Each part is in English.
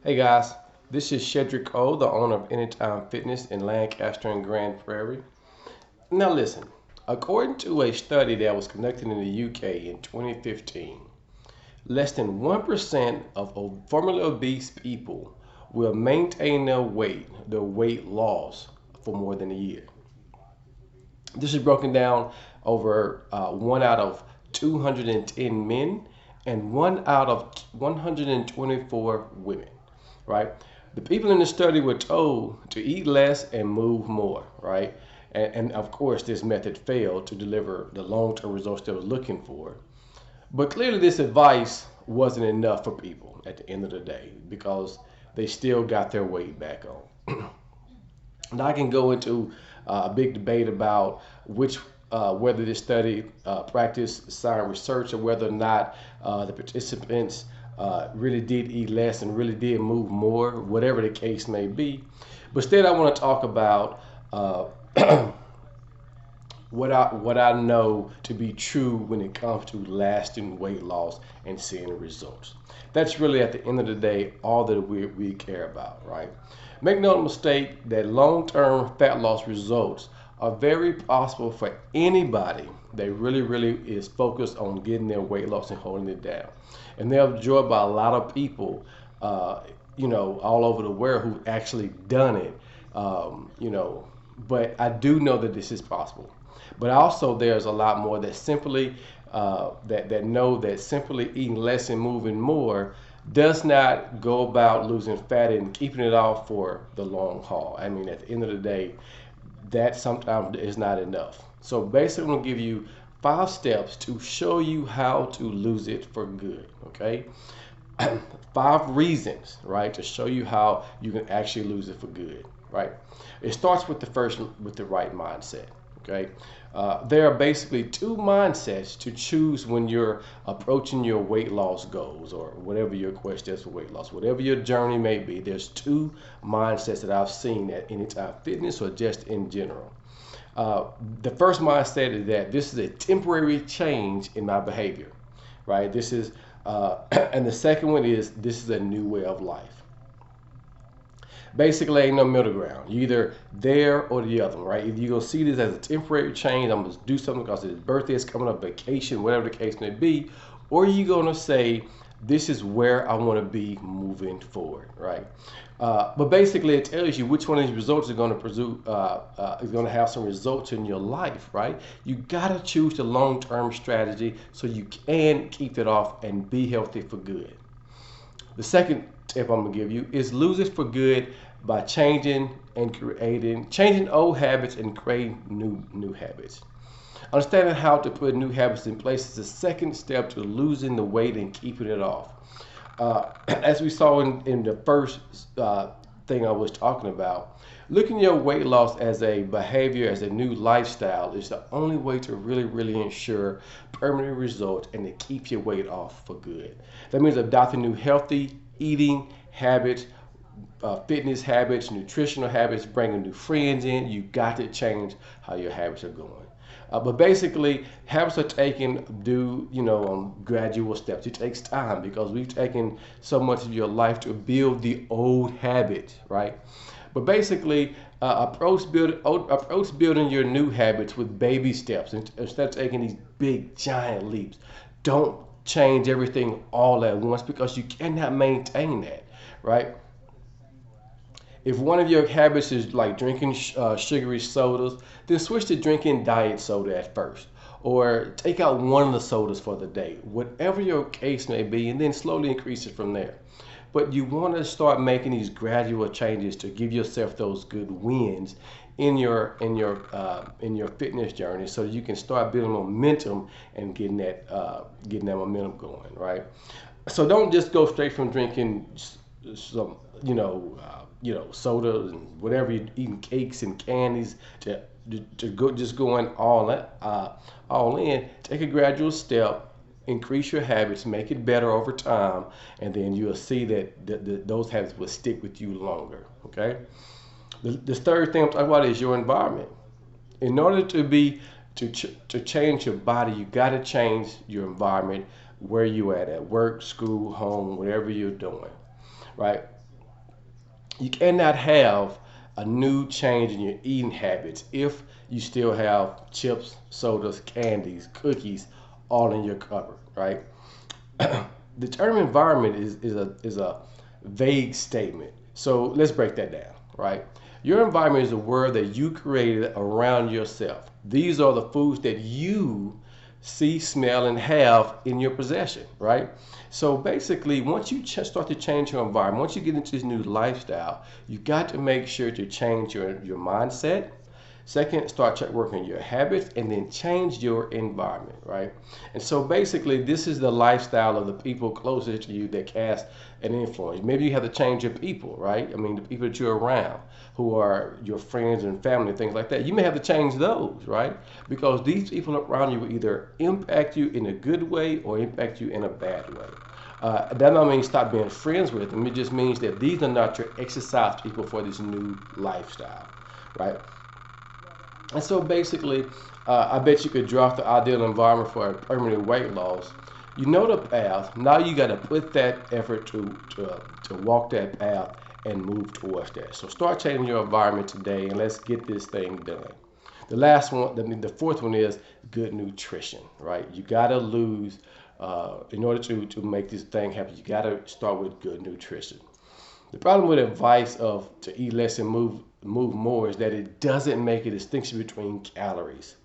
Hey guys, this is Shedrick O, the owner of Anytime Fitness in Lancaster and Grand Prairie. Now listen, according to a study that was conducted in the UK in 2015, less than 1% of formerly obese people will maintain their weight loss for more than a year. This is broken down over 1 out of 210 men and 1 out of 124 women, right? The people in the study were told to eat less and move more, right? And of course, this method failed to deliver the long term results they were looking for. But clearly, this advice wasn't enough for people at the end of the day because they still got their weight back on. Now I can go into a big debate about which whether this study practiced science research or whether or not the participants really did eat less and really did move more, whatever the case may be. But instead, I want to talk about uh, what I know to be true when it comes to lasting weight loss and seeing results. That's really at the end of the day all that we care about, right? Make no mistake that long-term fat loss results are very possible for anybody that really is focused on getting their weight loss and holding it down. And they're enjoyed by a lot of people, uh, all over the world who've actually done it. But I do know that this is possible. But also, there's a lot more that simply that know that simply eating less and moving more does not go about losing fat and keeping it off for the long haul. I mean, at the end of the day, that sometimes is not enough. So basically, I'm gonna give you 5 steps to show you how to lose it for good. Okay, 5 reasons, right, to show you how you can actually lose it for good, right? It starts with the right mindset. Okay, there are basically 2 mindsets to choose when you're approaching your weight loss goals or whatever your quest is for weight loss, whatever your journey may be. There's 2 mindsets that I've seen at Anytime Fitness or just in general. Uh, the first mindset is that this is a temporary change in my behavior, right? This is, and the second one is this is a new way of life. Basically, ain't no middle ground. You either there or the other, right? If you're gonna see this as a temporary change, I'm gonna do something because his birthday is coming up, vacation, whatever the case may be, or you gonna say this is where I want to be moving forward, right? But basically, it tells you which one of these results is going to pursue, is going to have some results in your life, right? You gotta choose the long-term strategy so you can keep it off and be healthy for good. The second tip I'm gonna give you is lose it for good by changing old habits and creating new habits. Understanding how to put new habits in place is the second step to losing the weight and keeping it off. As we saw in the first thing I was talking about, looking at your weight loss as a behavior, as a new lifestyle, is the only way to really ensure permanent results and to keep your weight off for good. That means adopting new healthy eating habits, fitness habits, nutritional habits, bringing new friends in. You got to change how your habits are going. But basically, habits are taken due, on gradual steps. It takes time because we've taken so much of your life to build the old habits, right? But basically, approach building your new habits with baby steps instead of taking these big giant leaps. Don't change everything all at once because you cannot maintain that, right? If one of your habits is like drinking sugary sodas, then switch to drinking diet soda at first. Or take out one of the sodas for the day, whatever your case may be, and then slowly increase it from there. But you want to start making these gradual changes to give yourself those good wins in your fitness journey, so you can start building momentum and getting that momentum going, right? So don't just go straight from drinking some sodas and whatever you're eating, cakes and candies, to go just going all in. Take a gradual step, increase your habits, make it better over time, and then you'll see that those habits will stick with you longer. Okay. The third thing I'm talking about is your environment. In order to change your body, you got to change your environment, where you at work, school, home, whatever you're doing, right? You cannot have a new change in your eating habits if you still have chips, sodas, candies, cookies all in your cupboard, right? The term environment is a vague statement. So let's break that down, right? Your environment is a word that you created around yourself. These are the foods that you see, smell, and have in your possession, right? So basically, once you start to change your environment, once you get into this new lifestyle, you got to make sure to change your mindset. Second, start working on your habits and then change your environment, right? And so basically, this is the lifestyle of the people closest to you that cast an influence. Maybe you have to change your people, right? I mean, the people that you're around who are your friends and family, things like that. You may have to change those, right? Because these people around you will either impact you in a good way or impact you in a bad way. That don't mean stop being friends with them. It just means that these are not your exercise people for this new lifestyle, right? And so basically, I bet you could draft the ideal environment for a permanent weight loss. You know the path. Now you got to put that effort to walk that path and move towards that. So start changing your environment today, and let's get this thing done. The last one, the fourth one is good nutrition, right? You got to lose in order to make this thing happen. You got to start with good nutrition. The problem with advice of to eat less and move more is that it doesn't make a distinction between calories.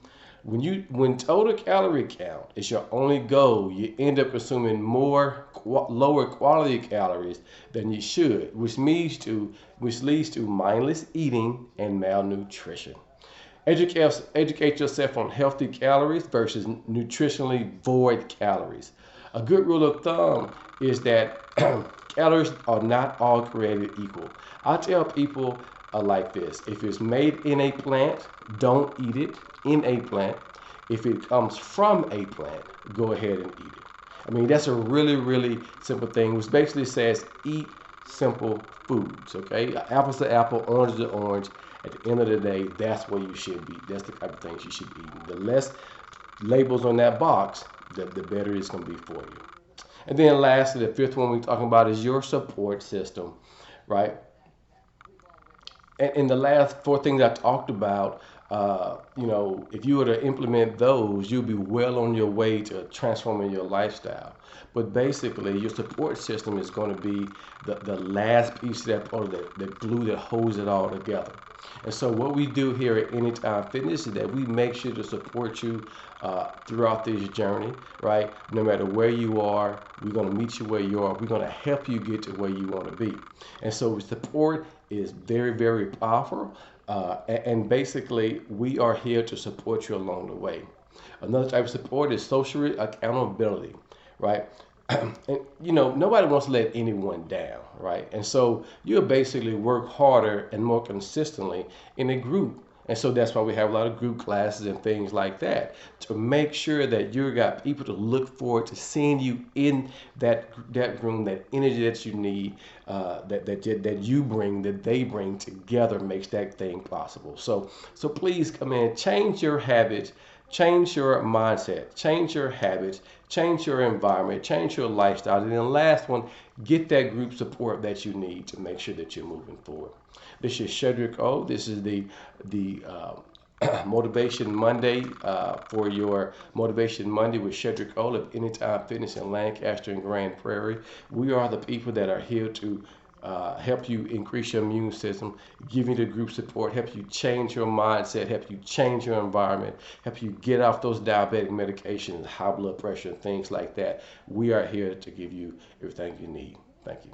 When total calorie count is your only goal, you end up consuming more lower quality calories than you should, which leads to mindless eating and malnutrition. Educate yourself on healthy calories versus nutritionally void calories. A good rule of thumb is that calories are not all created equal. I tell people like this: if it's made in a plant, don't eat it in a plant. If it comes from a plant, go ahead and eat it. I mean, that's a really, really simple thing, which basically says eat simple foods, okay? Apple's to apple, orange to orange. At the end of the day, that's what you should be. That's the type of things you should be eating. The less labels on that box, the better it's going to be for you. And then lastly, the fifth one we're talking about is your support system, right? And the last four things I talked about, if you were to implement those, you'll be well on your way to transforming your lifestyle. But basically, your support system is going to be the last piece of that part, that glue that holds it all together. And so, what we do here at Anytime Fitness is that we make sure to support you throughout this journey, right? No matter where you are, we're going to meet you where you are. We're going to help you get to where you want to be. And so, support is very, very powerful. And basically, we are here to support you along the way. Another type of support is social accountability, right? And nobody wants to let anyone down, right? And so you'll basically work harder and more consistently in a group. And so that's why we have a lot of group classes and things like that, to make sure that you got people to look forward to seeing you in that room, that energy that you need, that you bring, that they bring together makes that thing possible. So please come in, change your habits, change your mindset, change your habits, change your environment, change your lifestyle. And then the last one, get that group support that you need to make sure that you're moving forward. This is Shedrick O. This is the Motivation Monday for your Motivation Monday with Shedrick O of Anytime Fitness in Lancaster and Grand Prairie. We are the people that are here to help you increase your immune system, give you the group support, help you change your mindset, help you change your environment, help you get off those diabetic medications, high blood pressure, and things like that. We are here to give you everything you need. Thank you.